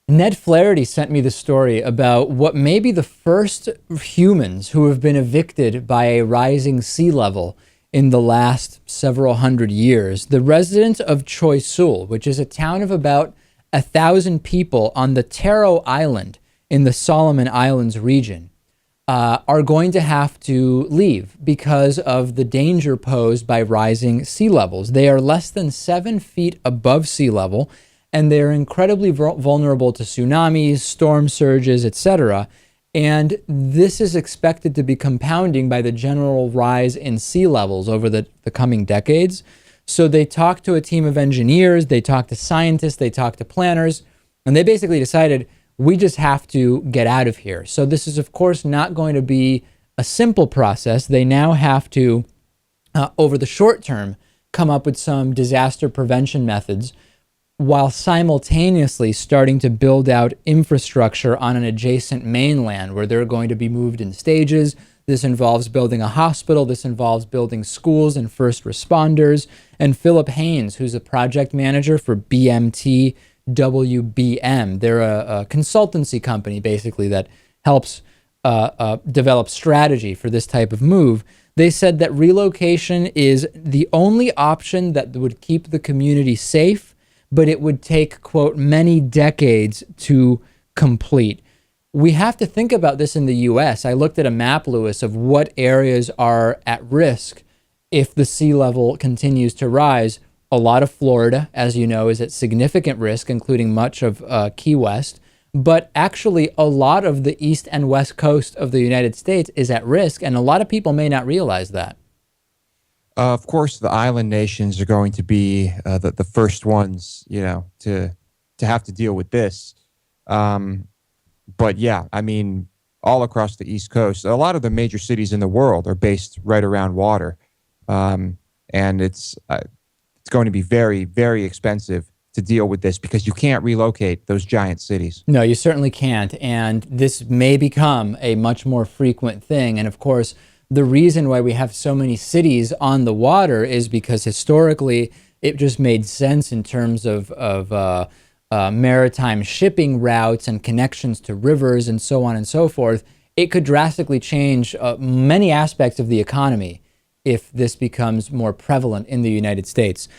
Ned Flaherty sent me the story about what may be the first humans who have been evicted by a rising sea level in the last several hundred years. The residents of Choiseul, which is a town of about 1,000 people on the Taro Island in the Solomon Islands region, are going to have to leave because of the danger posed by rising sea levels. They are less than 7 feet above sea level, and they're incredibly vulnerable to tsunamis, storm surges, etc. And this is expected to be compounding by the general rise in sea levels over the coming decades. So they talked to a team of engineers, they talked to scientists, they talked to planners, and they basically decided, we just have to get out of here. So this is, of course, not going to be a simple process. They now have to, over the short term, come up with some disaster prevention methods while simultaneously starting to build out infrastructure on an adjacent mainland where they're going to be moved in stages. This involves building a hospital. This involves building schools and first responders. And Philip Haynes, who's a project manager for BMT WBM, they're a consultancy company basically that helps develop strategy for this type of move. They said that relocation is the only option that would keep the community safe, but it would take, quote, many decades to complete. We have to think about this in the US. I looked at a map, Lewis, of what areas are at risk if the sea level continues to rise. A lot of Florida, as you know, is at significant risk, including much of Key West. But actually, a lot of the east and west coast of the United States is at risk, and a lot of people may not realize that. Of course, the island nations are going to be the first ones, to have to deal with this. But yeah, I mean, all across the East Coast, a lot of the major cities in the world are based right around water, and it's going to be very, very expensive to deal with this because you can't relocate those giant cities. No, you certainly can't, and this may become a much more frequent thing. And of course, the reason why we have so many cities on the water is because historically it just made sense in terms of maritime shipping routes and connections to rivers and so on and so forth. It could drastically change many aspects of the economy if this becomes more prevalent in the United States.